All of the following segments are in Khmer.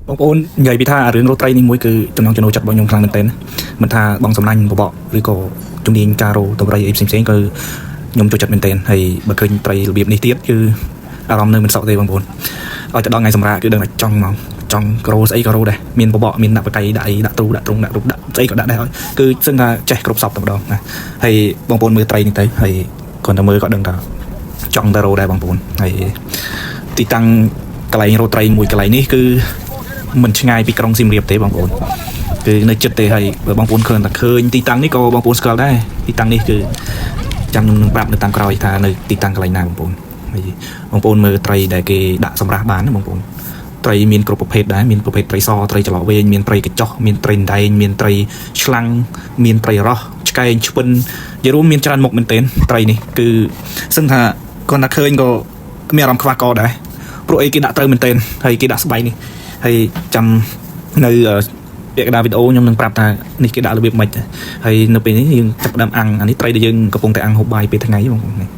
បងប្អូននិយាយពីថារឿងរត់ត្រីនេះមួយគឺចំណងចំណូលចិត្តរបស់ខ្ញុំខ្លាំងមែនទែនមិនថាបងសំណាញ់បបកឬក៏ជំនាញការរោតម្រៃអីផ្សេងៗគឺខ្ញុំចូលចិត្តមែនទែនហើយបើឃើញត្រីរបៀបនេះទៀតគឺអារម្មណ៍នៅមិនសក់ទេបងប្អូនឲ្យទៅដល់ថ្ងៃសម្រាប់គឺដឹងតែចង់មកចង់ក្រោស្អីក៏រោដែរមានបបកមានដាក់បកៃដាក់អីដាក់ទ្រូដាក់ទ្រង់ដាក់រូបដាក់ស្អីក៏ដាក់ដែរគឺសឹងថាចេះគ្រប់សពតែម្ដងណាហើយបងប្អូនមើលត្រីនេះទៅហើយគ្រាន់តែមើលក៏ដឹងថាចង់ទៅរោដែរបងប្អូនហើយទីតាំងកន្លែងរោត្រីមួយកន្លែងនេះគឺមិនឆ្ងាយពីក្រុងសៀមរាបទេបងប្អូនគឺនៅជិតទេហើយបើបងប្អូនឃើញទីតាំងនេះក៏បងប្អូនស្គាល់ដែរទីតាំងនេះគឺចាំខ្ញុំនឹងប្រាប់នៅតាមក្រោយថានៅទីតាំងកន្លែងណាបងប្អូនហើយបងប្អូនមើលត្រីដែលគេដាក់សម្រាប់បានណាបងប្អូនត្រីមានគ្រប់ប្រភេទដែរមានប្រភេទត្រីសត្រីច្រឡោកវែងមានត្រីកញ្ចុះមានត្រីដែងមានត្រីឆ្លាំងមានត្រីរ៉ោះឆ្កែងឆ្វិននិយាយរួមមានច្រើនមុខមែនទែនត្រីនេះគឺសឹងថាគាត់ថាឃើញក៏មានអារម្មណ៍ខ្វះកដែរព្រោះអីគេដាក់ត្រូវមែនទែនហើយគេដាក់ស្បែកនេះហើយចាំនៅពាក្យកណ្ដាលវីដេអូខ្ញុំនឹងប្រាប់ថានេះគេដាក់របៀបម៉េចហើយនៅពេលនេះយើងចាប់ផ្ដើមអាំងអានេះត្រីដែលយើងកំពុងតែអាំងហូបបាយពេលថ្ងៃបងប្អូននេះ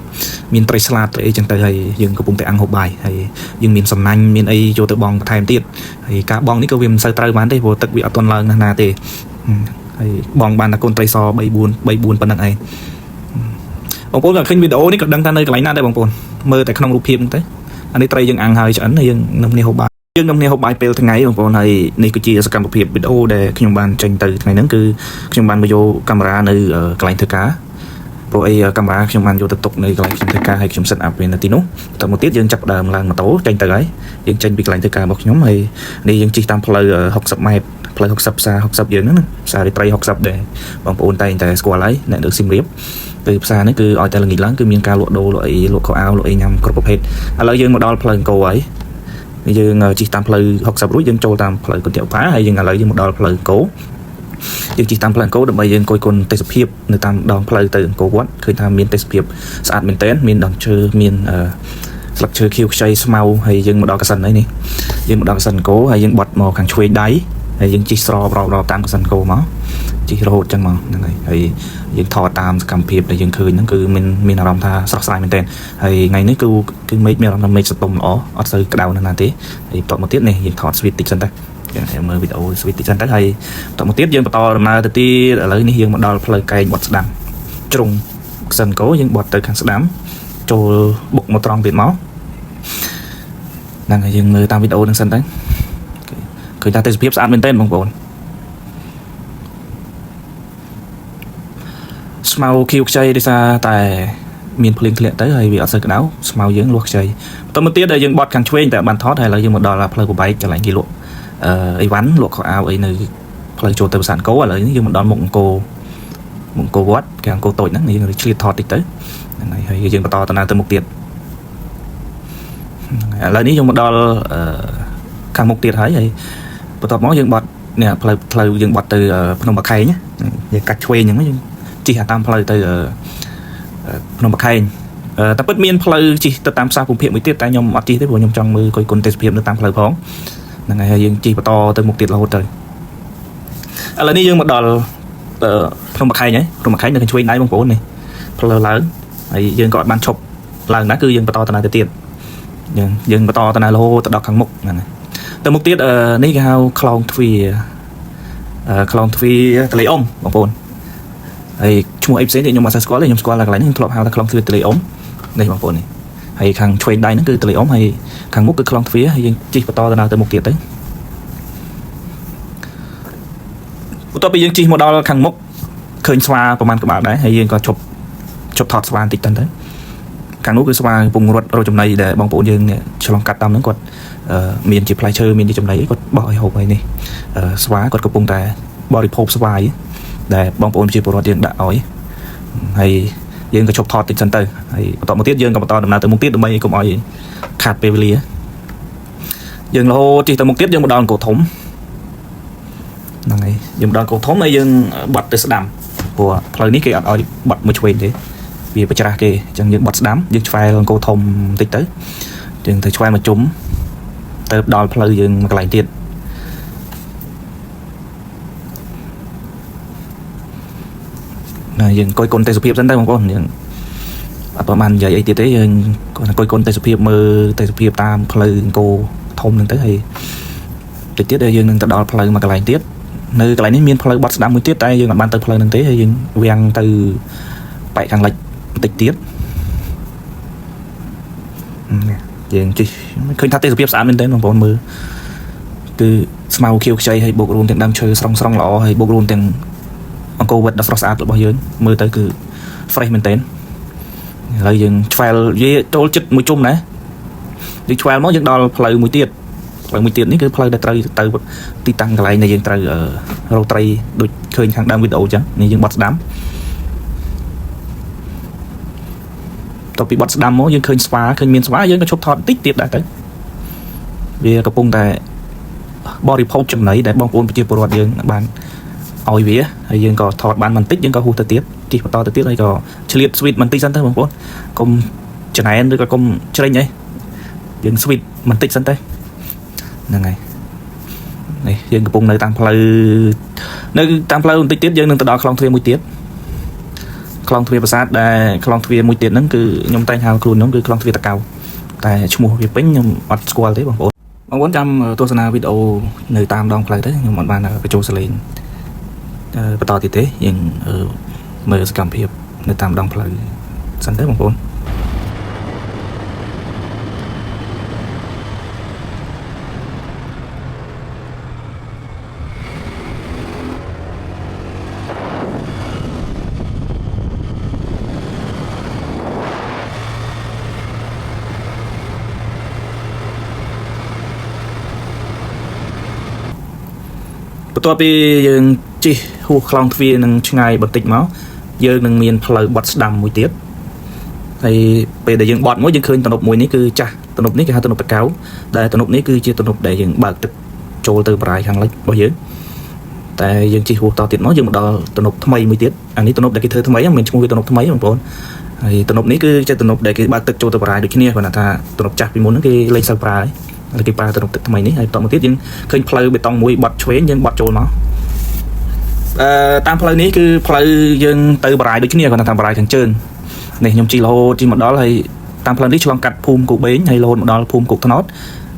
មានត្រីស្លាតត្រីអីចឹងទៅហើយយើងកំពុងតែអាំងហូបបាយហើយយើងមានសំណាញ់មានអីចូលទៅបងបន្ថែមទៀតហើយការបង់នេះក៏វាមិនសូវត្រូវបានទេព្រោះទឹកវាអត់ទាន់ឡើងណាស់ទេហើយបងបានតែកូនត្រីស3 4ប៉ុណ្្នឹងឯងបងប្អូនឃើញវីដេអូនេះក៏ដឹងថានៅកន្លែងណាដែរបងប្អូនមើលតែក្នុងរូបភាពហ្នឹងទៅអានេះត្រីយើងអាំងហើយឆ្អិនហើយយើងនឹងគ្នាហូបបាយយើងនឹងគ្នាហូបបាយពេលថ្ងៃបងប្អូនហើយនេះគឺជាសកម្មភាពវីដេអូដែលខ្ញុំបានចេញទៅថ្ងៃហ្នឹងគឺខ្ញុំបានមកយកកាមេរ៉ានៅកន្លែងធ្វើការព្រោះអីកាមេរ៉ាខ្ញុំបានយកទៅទុកនៅកន្លែងខ្ញុំធ្វើការហើយខ្ញុំ set up វានៅទីនោះតទៅមកទៀតយើងចាប់ដើមឡើងម៉ូតូចេញទៅហើយយើងចេញពីកន្លែងធ្វើការរបស់ខ្ញុំហើយនេះយើងជិះតាមផ្លូវ60ម៉ែត្រផ្លូវ60ផ្សារ60យើងហ្នឹងណាផ្សារត្រី60ដែរបងប្អូនតែងតែស្គាល់ហើយអ្នកនៅសៀមរាបគឺផ្សារនេះគឺឲ្យតែល្ងាចឡើងគឺមានការលក់ដូរលក់អីលក់ខោអាវលក់អីញ៉ាំគ្រប់ប្រភេទឥឡូវយើងមកដល់ផ្លូវអង្គរហើយយើងជិះតាមផ្លូវ60រួចយើងចូលតាមផ្លូវកន្ទាក់ផាហើយយើងឥឡូវយើងមកដល់ផ្លូវអង្គរយើងជិះតាមផ្លូវអង្គរដើម្បីយើងអង្គុយគុណទេសភាពនៅតាមដងផ្លូវទៅអង្គរវត្តឃើញថាមានទេសភាពស្អាតមែនទែនមានដងឈើមានស្លឹកឈើខៀវខ្ចីស្មៅហើយយើងមកដល់កសិនហើយនេះយើងមកដល់កសិនអង្គរហើយយើងបត់មកខាងឆ្វេងដៃហើយយើងជិះស្របតាមកសិនអង្គរមកជិះរហូតចឹងមកហ្នឹងហើយយើងថតតាមសកម្មភាពដែលយើងឃើញហ្នឹងគឺមានអារម្មណ៍ថាស្រស់ស្រាយមែនទែនហើយថ្ងៃនេះគឺមេឃមានអារម្មណ៍ថាមេឃសតុំល្អអត់សូវក្តៅណាស់ទេហើយបន្តមកទៀតនេះយើងថតស្វីតតិចសិនទៅយើងមើលវីដេអូស្វីតតិចសិនទៅហើយបន្តមកទៀតយើងបន្តដំណើរទៅទៀតឥឡូវនេះយើងមកដល់ផ្លូវកែងបត់ស្ដាំជ្រុងសិនកោយើងបត់ទៅខាងស្ដាំចូលបុកមកត្រង់ទៀតមកហ្នឹងហើយយើងមើលតាមវីដេអូហ្នឹងសិនទៅឃើញថាទេសភាពស្អាតមែនទែនបងប្អូនស្មៅខៀវខ្ចីដោយសារតែមានភ្លៀងធ្លាក់ទៅហើយវាអត់សូវក្តៅស្មៅយើងលួសខ្ចីបន្តមកទៀតដែលយើងបត់ខាងឆ្វេងតែបានថតហើយឥឡូវយើងមកដល់ផ្លូវប្របែកកន្លែងគេលក់អីវ៉ាន់លក់ខោអាវអីនៅផ្លូវចូលទៅប្រាសាទអង្គរឥឡូវនេះយើងមកដល់មុខអង្គរវត្តគេអង្គរតូចហ្នឹងយើងឆ្លៀតថតតិចទៅហ្នឹងហើយយើងបន្តដំណើរទៅមុខទៀតឥឡូវនេះយើងមកដល់ខាងមុខទៀតហើយបន្ទាប់មកយើងបត់នេះផ្លូវយើងបត់ទៅភ្នំបាខែងយើងកាច់ឆ្វេងអញ្ចឹងយើងជិះតាមផ្លូវទៅភ្នំបាខែងតែពិតមានផ្លូវជិះទៅតាមផ្សារភូមិភាគមួយទៀតតែខ្ញុំអត់ជិះទេព្រោះខ្ញុំចង់មើលគុយគុណទេសភាពនៅតាមផ្លូវផងហ្នឹងហើយយើងជិះបន្តទៅមុខទៀតរហូតទៅឥឡូវនេះយើងមកដល់ភ្នំបាខែងហើយភ្នំបាខែងនៅខាងឆ្វេងដៃបងប្អូននេះផ្លូវឡើងហើយយើងក៏អត់បានឈប់ឡើងដែរគឺយើងបន្តដំណើរទៅទៀតយើងបន្តដំណើររហូតទៅដល់ខាងមុខហ្នឹងហើយទៅមុខទៀតនេះគេហៅខ្លងទ្វាទលេអ៊ំបងប្អូនហើយឈ្មោះអីផ្សេងទៀតខ្ញុំអត់សូវស្គាល់ទេខ្ញុំស្គាល់តែកន្លែងនេះខ្ញុំធ្លាប់ហៅថាខ្លងទ្វាទលេអ៊ំនេះបងប្អូននេះហើយខាងឆ្វេងដៃហ្នឹងគឺទលេអ៊ំហើយខាងមុខគឺខ្លងទ្វាហើយយើងជិះបន្តដំណើរទៅមុខទៀតទៅបន្ទាប់ពីយើងជិះមកដល់ខាងមុខឃើញស្វាប្រហែលក្បាលដែរហើយយើងក៏ជប់ថតស្វាបន្តិចទៅខាងនោះគឺស្វាកំពុងរត់រកចំណីដែលបងប្អូនយើងឆ្លងកាត់តាមហ្នឹងគាត់មានជាផ្លែឈើមានជាចំណីគាត់បោះឲ្យហូបហើយនេះស្វាគាត់កំពុងតែបរិភោគស្វាយដែលបងប្អូនជាពលរដ្ឋយើងដាក់ឲ្យហើយយើងក៏ជប់ថតតិចសិនទៅហើយបន្តមកទៀតយើងក៏បន្តដំណើរទៅមុខទៀតដើម្បីកុំឲ្យខាតពេលវេលាយើងរហូតជិះទៅមុខទៀតយើងមកដល់អង្គរធំហ្នឹងហើយយើងមកដល់អង្គរធំហើយយើងបត់ទៅស្ដាំព្រោះផ្លូវនេះគេអត់ឲ្យបត់មួយឆ្វេងទេវាប្រច្រាស់គេអញ្ចឹងយើងបត់ស្ដាំយើងឆ្វែលអង្គរធំបន្តិចទៅយើងទៅឆ្វែលមកជុំទៅដល់ផ្លូវយើងមកកន្លែងទៀតយើងអង្គុយគុណទេសភាពសិនទៅបងប្អូនយើងអត់ប្រហែលនិយាយអីទៀតទេយើងគាត់អង្គុយគុណទេសភាពមើលទេសភាពតាមផ្លូវអង្គរធំហ្នឹងទៅហើយ តិចទៀតដែលយើងនឹងទៅដល់ផ្លូវមកកន្លែងទៀតនៅកន្លែងនេះមានផ្លូវបត់ស្ដាំមួយទៀតតែយើងអត់បានទៅផ្លូវហ្នឹងទេហើយយើងវាំងទៅបែកខាងលិចបន្តិចទៀតយើងជិះឃើញថាទេសភាពស្អាតមែនទែនបងប្អូនមើលគឺស្មៅខៀវខ្ចីហើយបូករួមទាំងដើមឈើស្រស់ល្អហើយបូករួមទាំងអង្គរវត្តដ៏ស្រស់ស្អាតរបស់យើងមើលទៅគឺ fresh មែនទែនឥឡូវយើងឆ្វែលនិយាយចូលចិត្តមួយជុំណាយើងឆ្វែលមកយើងដល់ផ្លូវមួយទៀតនេះគឺផ្លូវដែលត្រូវទៅទីតាំងកន្លែងដែលយើងត្រូវរកត្រីដូចឃើញខាងដើមវីដេអូអញ្ចឹងនេះយើងបត់ស្ដាំតពីបត់ស្ដាំមកយើងឃើញស្វាឃើញមានស្វាយើងក៏ឈប់ថតបន្តិចទៀតដែរទៅវាកំពុងតែបរិភោគចំណីដែលបងប្អូនប្រជាពលរដ្ឋយើងបានឲ្យវាហើយយើងក៏ថតបានបន្តិចយើងក៏ហួសទៅទៀតជិះបន្តទៅទៀតហើយក៏ឆ្លៀតស្វីតបន្តិចសិនទៅបងប្អូនកុំចំណែនឬក៏កុំជ្រេញអីយើងស្វីតបន្តិចសិនទៅហ្នឹងហើយនេះយើងកំពុងនៅតាមផ្លូវបន្តិចទៀតយើងនឹងទៅដល់ខ្លងទ្វារមួយទៀតខ្លងទ្វារប្រាសាទដែលខ្លងទ្វារមួយទៀតហ្នឹងគឺខ្ញុំតែងហៅខ្លួនខ្ញុំគឺខ្លងទ្វារតកៅតែឈ្មោះវាពេញខ្ញុំអត់ស្គាល់ទេបងប្អូនចាំទស្សនាវីដេអូនៅតាមដងផ្លូវទៅខ្ញុំអត់បានបញ្ចូលសលេងបន្តទៀតទេយើងមើលសកម្មភាពនៅតាមដងផ្លូវសិនទៅបងប្អូនបន្ទាប់ពីយើងជិះហួសខ្លងទ្វារនឹងឆ្ងាយបន្តិចមកយើងនឹងមានផ្លូវបត់ស្ដាំមួយទៀតហើយពេលដែលយើងបត់មកយើងឃើញទំនប់មួយនេះគឺចាស់ទំនប់នេះគេហៅទំនប់តកៅដែលទំនប់នេះគឺជាទំនប់ដែលយើងបើកទឹកចូលទៅបរាយខាងលិចរបស់យើងតែយើងជិះហួសតទៀតមកយើងមកដល់ទំនប់ថ្មីមួយទៀតអានេះទំនប់ដែលគេធ្វើថ្មីមិនឈ្មោះវាទំនប់ថ្មីបងប្អូនហើយទំនប់នេះគឺជាទំនប់ដែលគេបើកទឹកចូលទៅបរាយដូចគ្នាគាត់ថាទំនប់ចាស់ពីមុនហ្នឹងគេលេងសើប្រើហើយគេប្រើទំនប់ទឹកថ្មីនេះហើយបន្តមកទៀតយើងឃើញផ្លូវបេតុងមួយបត់ឆ្វេងយើងបត់ចូលមកតាមផ្លូវនេះគឺផ្លូវយើងទៅបរាយដូចគ្នាគាត់ថាបរាយខាងជើងនេះខ្ញុំជិះរហូតជិះមកដល់ហើយតាមផ្លូវនេះឆ្លងកាត់ភូមិគូបេងហើយរហូតមកដល់ភូមិគោកថ្នោត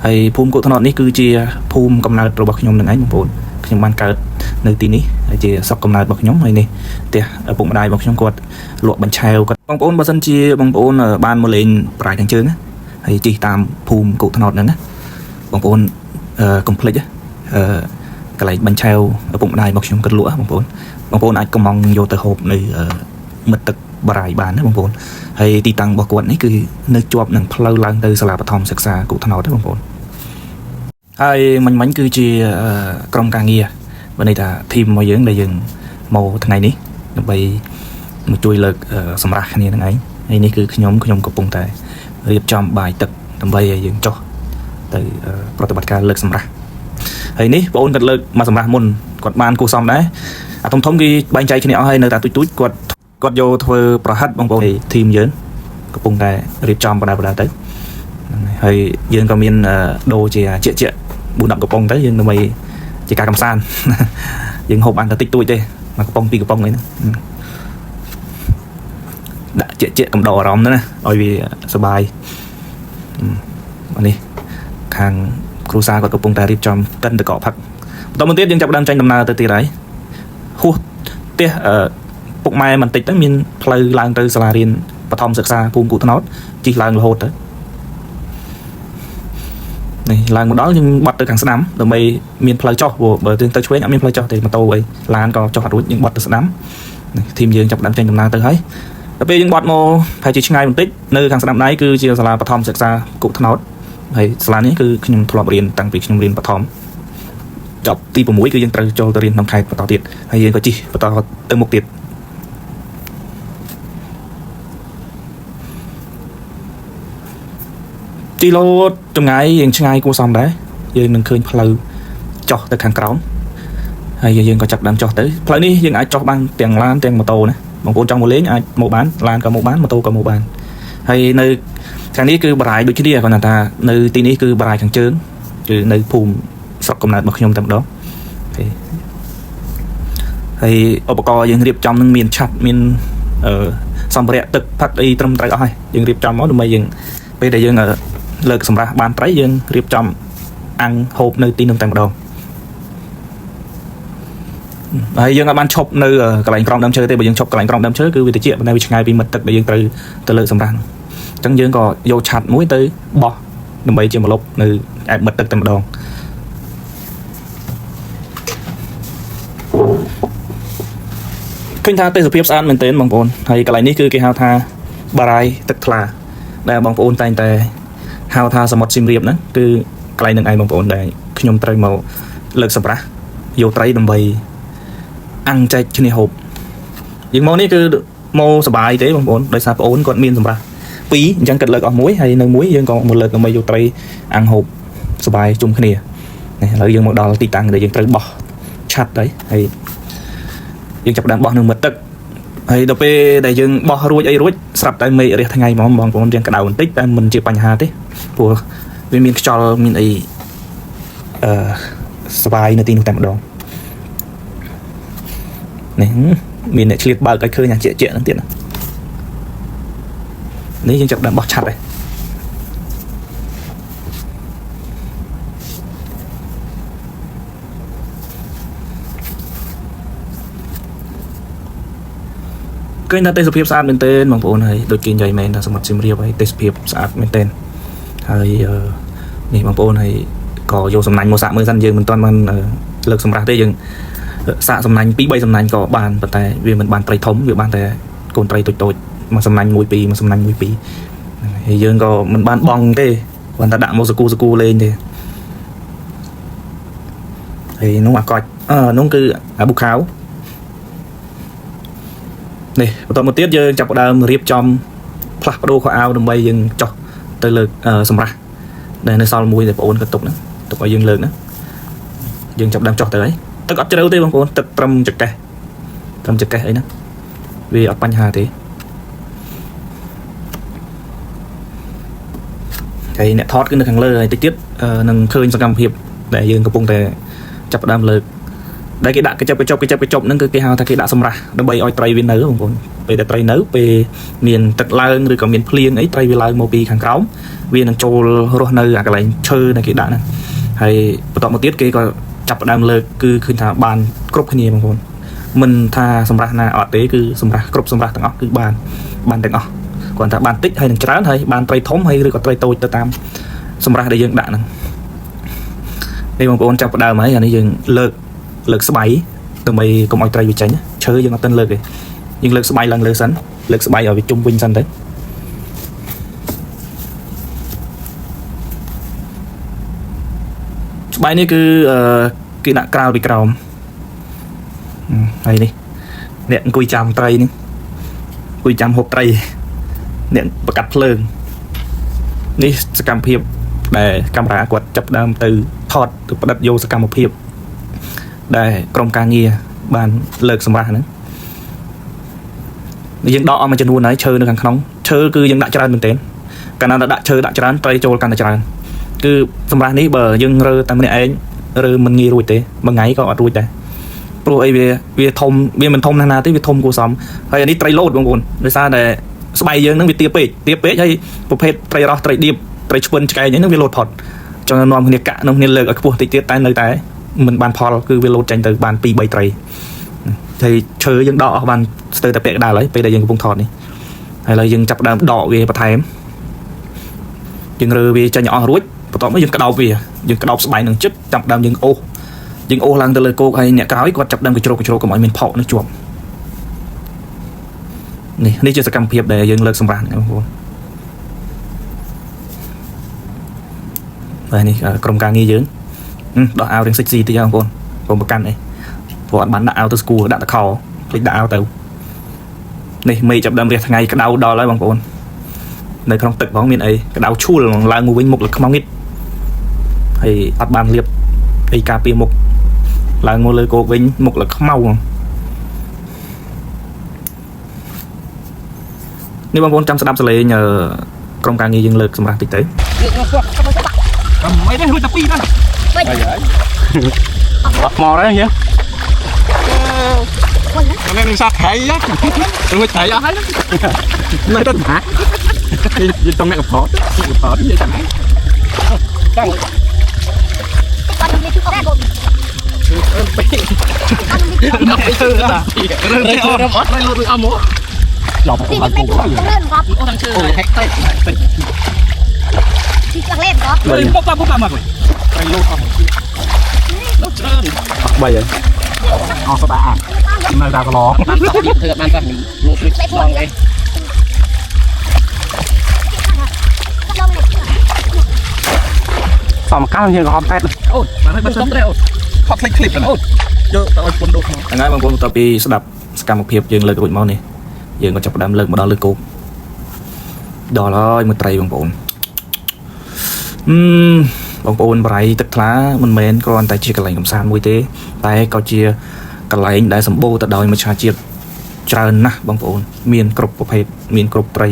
ហើយភូមិគោកថ្នោតនេះគឺជាភូមិកំណើតរបស់ខ្ញុំនឹងឯងបងប្អូនខ្ញុំបានកើតនៅទីនេះហើយជាស្រុកកំណើតរបស់ខ្ញុំហើយនេះផ្ទះឪពុកម្ដាយរបស់ខ្ញុំគាត់លក់បញ្ឆែវគាត់បងប្អូនបើសិនជាបងប្អូនបានមកលេងបរាយខាងជើងហើយជិះតាមភូមិគោកថ្នោតហ្នឹងណាបងប្អូនកុំភ្លេចកន្លែងបញ្ឆែវឪពុកម្ដាយរបស់ខ្ញុំគាត់លក់បងប្អូនអាចកំងយកទៅហូបនៅមិត្តទឹកបរាយបានណាបងប្អូនហើយទីតាំងរបស់គាត់នេះគឺនៅជាប់នឹងផ្លូវឡើងទៅសាលាបឋមសិក្សាគូថ្នោតទេបងប្អូនហើយមិញគឺជាក្រុមការងារបើន័យថាធីមរបស់យើងដែលយើងមកថ្ងៃនេះដើម្បីមកជួយលើកសម្រាប់គ្នានឹងឯងហើយនេះគឺខ្ញុំកំពុងតែរៀបចំបាយទឹកដើម្បីឲ្យយើងចុះទៅប្រតិបត្តិការលើកសម្រាប់ហើយនេះបងអូនគាត់លើកមកសម្រាប់មុនគាត់បានគូសំដែរអាធំគេបែងចែកគ្នាអស់ហើយនៅតែទូចគាត់យកធ្វើប្រហិតបងប្អូនធីមយើងកំពុងតែរៀបចំបដាទៅហើយយើងក៏មានដូរជាជា4-10កំប៉ុងទៅយើងដើម្បីជាការកំសាន្តយើងហូបបានតែតិចតួចទេមួយកំប៉ុង2កំប៉ុងអីហ្នឹងដាក់ជាកំដរអារម្មណ៍ណាឲ្យវាសុបាយនេះខាងគ្រូសាគាត់កំពុងតែរៀបចំកិនតកផឹកបន្តមកទៀតយើងចាប់ផ្ដើមចេញដំណើរទៅទៀតហើយហួសផ្ទះពុកម៉ែបន្តិចទៅមានផ្លូវឡើងទៅសាលារៀនបឋមសិក្សាភូមិគូថ្នោតជិះឡើងរហូតទៅនេះឡើងមកដល់យើងបត់ទៅខាងស្ដាំដើម្បីមានផ្លូវចុះបើទៅឆ្វេងអត់មានផ្លូវចុះទេម៉ូតូអីឡានក៏ចុះអត់រួចយើងបត់ទៅស្ដាំនេះធីមយើងចាប់ផ្ដើមចេញដំណើរទៅហើយដល់ពេលយើងបត់មកប្រហែលជាឆ្ងាយបន្តិចនៅខាងស្ដាំដៃគឺជាសាលាបឋមសិក្សាគូថ្នោតហើយសាលានេះគឺខ្ញុំធ្លាប់រៀនតាំងពីខ្ញុំរៀនបឋមចប់ទី6គឺយើងត្រូវចូលទៅរៀនក្នុងខេត្តបន្តទៀតហើយយើងក៏ជិះបន្តទៅមុខទៀតទីឡូតចម្ងាយយើងឆ្ងាយគួរសមដែរយើងនឹងឃើញផ្លូវចុះទៅខាងក្រោមហើយយើងក៏ចាប់ដើមចុះទៅផ្លូវនេះយើងអាចចុះបានទាំងឡានទាំងម៉ូតូណាបងប្អូនចង់មកលេងអាចមកបានឡានក៏មកបានម៉ូតូក៏មកបានហើយនៅខាងនេះគឺបរាយដូចគ្នាគាត់ថានៅទីនេះគឺបរាយខាងជើងគឺនៅភូមិស្រុកកំណើតរបស់ខ្ញុំតែម្ដងហើយឧបករណ៍យើងរៀបចំនឹងមានឆាត់មានសម្ភារៈទឹកផឹកអីត្រឹមត្រូវអស់ហើយយើងរៀបចំមកដើម្បីយើងពេលដែលយើងលើកសម្រាប់បានត្រីយើងរៀបចំអាំងហូបនៅទីនោះតែម្ដង ហើយយើងអាចបានឈប់នៅកន្លែងក្រោមដើមឈើទេបើយើងឈប់កន្លែងក្រោមដើមឈើគឺវាតិចប៉ុន្តែវាឆ្ងាយពីមាត់ទឹកដែលយើងត្រូវទៅលើសម្រាប់អញ្ចឹងយើងក៏យកឆាត់មួយទៅបោះដើម្បីជាម្លប់នៅឯមាត់ទឹកតែម្ដងឃើញថាទេសភាពស្អាតមែនទែនបងប្អូនហើយកន្លែងនេះគឺគេហៅថាបារាយទឹកថ្លាដែលបងប្អូនតែងតែហៅថាសមុទ្រសៀមរាបហ្នឹងគឺកន្លែងហ្នឹងឯងបងប្អូនដែលខ្ញុំត្រូវមកលើកសម្រាប់យកត្រីដើម្បីអាំងចែកគ្នាហូបយើងមកនេះគឺមកសបាយទេបងប្អូនដោយសារបងប្អូនគាត់មានសម្រាប់ពីរអញ្ចឹងគាត់លើកអស់មួយហើយនៅមួយយើងក៏មកលើកដើម្បីយកត្រីអាំងហូបសបាយជុំគ្នានេះឥឡូវយើងមកដល់ទីតាំងដែលយើងត្រូវបោះឆាត់ហើយយើងចាប់ដើមបោះនៅមាត់ទឹកហើយដល់ពេលដែលយើងបោះរួចអីរួចស្រាប់តែមេឃរះថ្ងៃហ្មងបងប្អូនរៀងក្តៅបន្តិចតែមិនជាបញ្ហាទេព្រោះវាមានខ្យល់មានអីសបាយនៅទីនោះតែម្ដងនេះមានអ្នកឆ្លៀតបើកឲ្យឃើញអាជាក់ហ្នឹងទៀតនេះយើងចាប់ដើមបោះឆាត់ហើយឃើញថាទេសភាពស្អាតមែនទែនបងប្អូនហើយដូចគេនិយាយមែនថាសមុទ្រសៀមរាបហើយទេសភាពស្អាតមែនទែនហើយនេះបងប្អូនហើយក៏យកសំណាញ់មកសាក់មើលសិនយើងមិនទាន់បានលើកសម្រាប់ទេយើងសាក់សំណាញ់ 2-3 សំណាញ់ក៏បានប៉ុន្តែវាមិនបានត្រីធំវាបានតែកូនត្រីតូចៗមួយសំណាញ់ 1-2 មួយសំណាញ់ 1-2ហើយយើងក៏មិនបានបងទេគ្រាន់តែដាក់មកសកូលេងទេហើយនោះអាកុចនោះគឺអាប៊ូខាវនេះបន្តមកទៀតយើងចាប់ផ្ដើមរៀបចំផ្លាស់ប្ដូរខោអាវដើម្បីយើងចោះទៅលើកសម្រាប់ដែលនៅសល់មួយដែលបងប្អូនក៏ទុកហ្នឹងទុកឲ្យយើងលើកណាយើងចាប់ដើមចោះទៅហើយទឹកអត់ជ្រៅទេបងប្អូនទឹកត្រឹមចកេះអីហ្នឹងវាអត់បញ្ហាទេហើយអ្នកថតគឺនៅខាងលើហើយតិចទៀតនឹងឃើញសកម្មភាពដែលយើងកំពុងតែចាប់ដើមលើកដែលគេដាក់កញ្ចប់ហ្នឹងគឺគេហៅថាគេដាក់សម្រាប់ដើម្បីឲ្យត្រីវានៅបងប្អូនពេលតែត្រីនៅពេលមានទឹកឡើងឬក៏មានភ្លៀងអីត្រីវាឡើងមកពីខាងក្រោមវានឹងចូលរស់នៅអាកន្លែងឈើដែលគេដាក់ហ្នឹងហើយបន្តមកទៀតគេក៏ចាប់ផ្ដើមលើកគឺឃើញថាបានគ្រប់គ្នាបងប្អូនមិនថាសម្រាប់ណាអត់ទេគឺសម្រាប់គ្រប់សម្រាប់ទាំងអស់គឺបានទាំងអស់គ្រាន់តែបានតិចហើយនឹងច្រើនហើយបានត្រីធំហើយឬក៏ត្រីតូចទៅតាមសម្រាប់ដែលយើងដាក់ហ្នឹងនេះបងប្អូនចាប់ផ្ដើមហើយអានេះយើងលើកស្បៃដើម្បីកុំឲ្យត្រីវាចេញឈើយើងអត់ទាន់លើកទេយើងលើកស្បៃឡើងលើសិនលើកស្បៃឲ្យវាជុំវិញសិនទៅស្បៃនេះគឺគេដាក់ក្រាលពីក្រោមហើយនេះអ្នកអង្គុយចាំត្រីនេះអង្គុយចាំហូបត្រីអ្នកប្រកាត់ភ្លើងនេះសកម្មភាពដែលកាមេរ៉ាគាត់ចាប់ដើមទៅថតទៅផ្ដិតយកសកម្មភាពដែលក្រុមការងារបានលើកសម្រាប់ហ្នឹងយើងដកអស់មួយចំនួនហើយឈើនៅខាងក្នុងឈើគឺយើងដាក់ច្រើនមែនទែនកាលណាដាក់ឈើដាក់ច្រើនត្រីចូលកាន់តែច្រើនគឺសម្រាប់នេះបើយើងរើតែម្នាក់ឯងរើមិនងាយរួចទេមួយថ្ងៃក៏អត់រួចដែរព្រោះអីវាធំវាមិនធំណាស់ទេវាធំគួរសមហើយអានេះត្រីលោតបងប្អូនដោយសារតែស្បៃយើងហ្នឹងវាទាបពេកហើយប្រភេទត្រីរ៉ស់ត្រីឌៀបត្រីឆ្ពិនឆ្កែងហ្នឹងវាលោតផុតចង់នាំគ្នាកាក់នាំគ្នាលើកឲ្យខ្ពស់តិចទៀតតែនៅតែមិនបានផលគឺវាលោតចេញទៅបាន 2-3 ត្រីហើយឈើយើងដកអស់បានស្ទើរតែពាក់កណ្ដាលហើយពេលដែលយើងកំពុងថតនេះហើយឥឡូវយើងចាប់ដើមដកវាបន្ថែមយើងរើវាចេញអស់រួចបន្ទាប់មកយើងក្តោបវាយើងក្តោបស្បែកនឹងជិតចាប់ដើមយើងអូសឡើងទៅលើគោកហើយអ្នកក្រោយគាត់ចាប់ដើមកជ្រោកកុំឲ្យមានផកនឹងជាប់នេះជាសកម្មភាពដែលយើងលើកសម្រាប់បងប្អូនហើយនេះក្រុមការងារយើងដោះអាវរៀងសិចស៊ីតិចបងប្អូនខ្ញុំប្រកាន់អីព្រោះអត់បានដាក់អាវទៅស្គូដាក់តខោភ្លេចដាក់អាវទៅនេះមេចាប់ដើមរះថ្ងៃក្តៅដល់ហើយបងប្អូននៅក្នុងទឹកផងមានអីក្តៅឈួលឡើងមកវិញមុខលើខ្មៅងិតហើយអត់បានលាបអីការពារមុខឡើងមកលើគោកវិញមុខលើខ្មៅនេះបងប្អូនចាំស្ដាប់សលេងក្រុមការងារយើងលើកសម្រាប់តិចទៅមិនទេរួចតែ2ដល់អត់មកទេហ៎នេះនឹងសាក់ហើយរួចហើយអស់ហើយនៅទៅណាយីតំអ្នកកផតយីចាំហ្នឹងចាំបាត់នេះជួបដែរកូនពេក Rơi cho nó ót lên luôn âm ó. Lọp thì vào mình cổ cũng lên góp Ô thằng chơi này hack tay. thì chẳng lên góp Rồi bốc ba mà rồi. Tay lô âm. Nó trơn. Bây giờ Ngon sao ta nơi ra có ló Bạn tóc đi thưa bạn ta mình lột lịch đong đây. Xong cá như con tét Ôi, bạn ơi bạn sống đây ôi. Hot clip clip này. Ôi. Vô tao ơi quân đồ không. ថ្ងៃបងប្អូនតពីស្ដាប់សកម្មភាពយើងលើករួចមកនេះយើងក៏ចាប់ផ្ដើមលើកមកដល់លើគោកដល់ហើយមើលត្រីបងប្អូនបងប្អូនបរិយទឹកថ្លាមិនមែនគ្រាន់តែជាកន្លែងកំសាន្តមួយទេតែក៏ជាកន្លែងដែលសម្បូរទៅដោយមច្ឆជាតិច្រើនណាស់បងប្អូនមានគ្រប់ប្រភេទមានគ្រប់ត្រី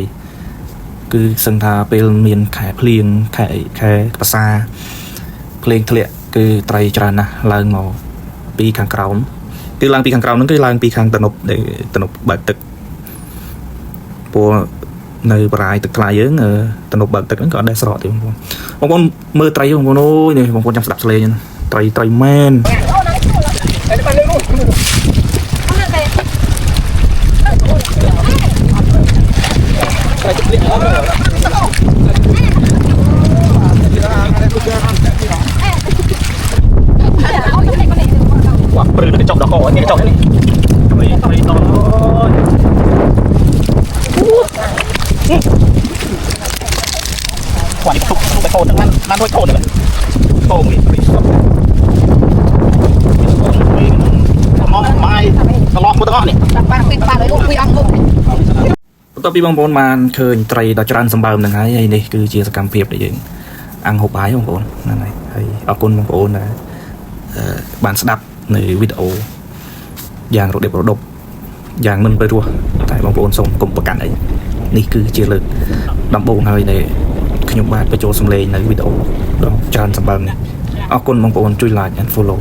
គឺសឹងថាពេលមានខែភ្លៀងខែភាសាភ្លៀងធ្លាក់គឺត្រីច្រើនណាស់ឡើងមកពីខាងក្រោមគឺឡើងពីខាងក្រោមហ្នឹងគឺឡើងពីខាងតំណប់ដែលតំណប់បើកទឹកព្រោះនៅបរាយទឹកថ្លាយើងតំណប់បើកទឹកហ្នឹងក៏អត់ដែរស្រកទេបងប្អូនមើលត្រីបងប្អូនអូយនេះបងប្អូនចាំស្ដាប់ស្លេងត្រីមែន Quả bự nó chọc đó cổ cái chọc này Trời to Quả đi thục cái thôn nó đôi thôn này thôn bị sập mong mai nó lọt một tao này បន្ទាប់ពីបងប្អូនបានឃើញត្រីដ៏ច្រើនសម្បើមហ្នឹងហើយនេះគឺជាសកម្មភាពដែលយើងអាំងហូបបាយបងប្អូនហ្នឹងហើយអរគុណបងប្អូនដែលបានស្ដាប់នៅវីដេអូយ៉ាងរដិបរដប់យ៉ាងមិនព្រោះតែបងប្អូនសូមកុំប្រកាន់អីនេះគឺជាលើកដំបូងហើយដែលខ្ញុំបាទបញ្ចូលសំឡេងនៅវីដេអូដ៏ច្រើនសម្បើមនេះអរគុណបងប្អូនជួយ like and follow